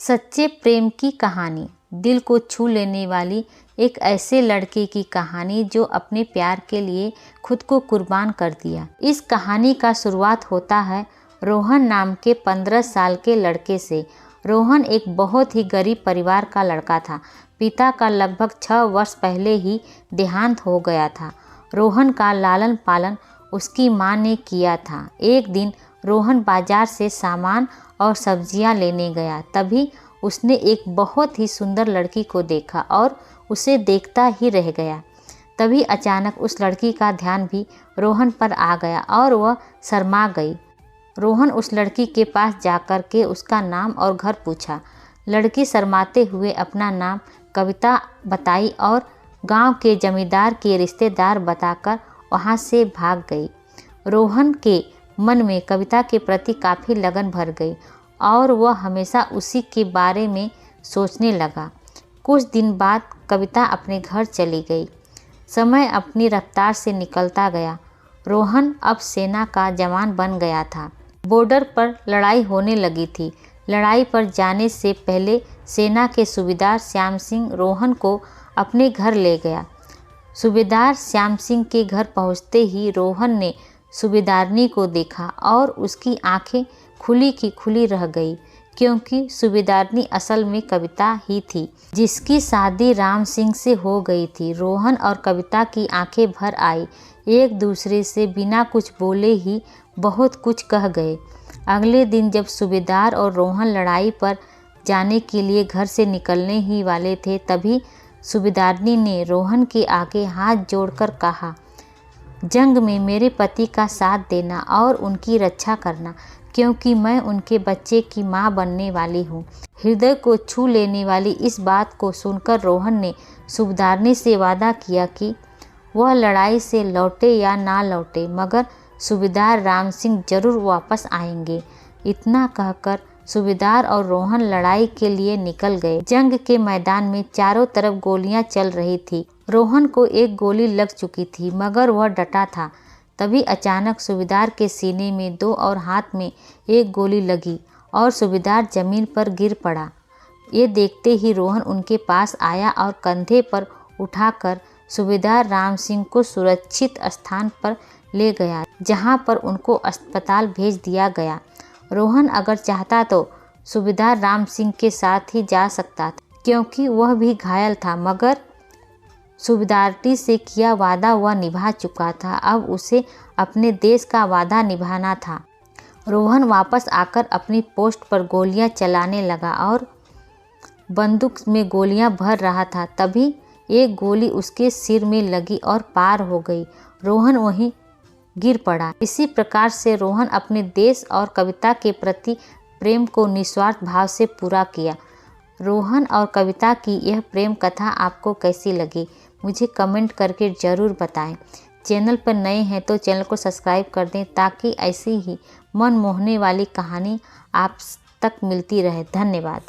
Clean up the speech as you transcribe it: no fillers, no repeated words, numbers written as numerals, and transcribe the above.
सच्चे प्रेम की कहानी, दिल को छू लेने वाली एक ऐसे लड़के की कहानी जो अपने प्यार के लिए खुद को कुर्बान कर दिया। इस कहानी का शुरुआत होता है रोहन नाम के 15 साल के लड़के से। रोहन एक बहुत ही गरीब परिवार का लड़का था। पिता का लगभग 6 वर्ष पहले ही देहांत हो गया था। रोहन का लालन पालन उसकी माँ ने किया था। एक दिन रोहन बाजार से सामान और सब्जियां लेने गया। तभी उसने एक बहुत ही सुंदर लड़की को देखा और उसे देखता ही रह गया। तभी अचानक उस लड़की का ध्यान भी रोहन पर आ गया और वह शर्मा गई। रोहन उस लड़की के पास जाकर के उसका नाम और घर पूछा। लड़की शर्माते हुए अपना नाम कविता बताई और गांव के जमींदार के रिश्तेदार बताकर वहां से भाग गई। रोहन के मन में कविता के प्रति काफ़ी लगन भर गई और वह हमेशा उसी के बारे में सोचने लगा। कुछ दिन बाद कविता अपने घर चली गई। समय अपनी रफ्तार से निकलता गया। रोहन अब सेना का जवान बन गया था। बॉर्डर पर लड़ाई होने लगी थी। लड़ाई पर जाने से पहले सेना के सूबेदार श्याम सिंह रोहन को अपने घर ले गया। सूबेदार श्याम सिंह के घर पहुंचते ही रोहन ने सूबेदारनी को देखा और उसकी आंखें खुली की खुली रह गई, क्योंकि सूबेदारनी असल में कविता ही थी, जिसकी शादी राम सिंह से हो गई थी। रोहन और कविता की आंखें भर आई। एक दूसरे से बिना कुछ बोले ही बहुत कुछ कह गए। अगले दिन जब सूबेदार और रोहन लड़ाई पर जाने के लिए घर से निकलने ही वाले थे, तभी सूबेदारनी ने रोहन के आगे हाथ जोड़कर कहा, जंग में मेरे पति का साथ देना और उनकी रक्षा करना, क्योंकि मैं उनके बच्चे की मां बनने वाली हूँ। हृदय को छू लेने वाली इस बात को सुनकर रोहन ने सूबेदारनी से वादा किया कि वह लड़ाई से लौटे या ना लौटे, मगर सूबेदार राम सिंह जरूर वापस आएंगे। इतना कहकर सूबेदार और रोहन लड़ाई के लिए निकल गए। जंग के मैदान में चारों तरफ गोलियां चल रही थी। रोहन को एक गोली लग चुकी थी, मगर वह डटा था। तभी अचानक सूबेदार के सीने में 2 और हाथ में एक गोली लगी और सूबेदार जमीन पर गिर पड़ा। ये देखते ही रोहन उनके पास आया और कंधे पर उठाकर सूबेदार राम सिंह को सुरक्षित स्थान पर ले गया, जहां पर उनको अस्पताल भेज दिया गया। रोहन अगर चाहता तो सूबेदार राम सिंह के साथ ही जा सकता था, क्योंकि वह भी घायल था, मगर सूबेदारनी से किया वादा वह निभा चुका था। अब उसे अपने देश का वादा निभाना था। रोहन वापस आकर अपनी पोस्ट पर गोलियां चलाने लगा और बंदूक में गोलियां भर रहा था। तभी एक गोली उसके सिर में लगी और पार हो गई। रोहन वहीं गिर पड़ा। इसी प्रकार से रोहन अपने देश और कविता के प्रति प्रेम को निस्वार्थ भाव से पूरा किया। रोहन और कविता की यह प्रेम कथा आपको कैसी लगी, मुझे कमेंट करके ज़रूर बताएं। चैनल पर नए हैं तो चैनल को सब्सक्राइब कर दें, ताकि ऐसी ही मन मोहने वाली कहानी आप तक मिलती रहे। धन्यवाद।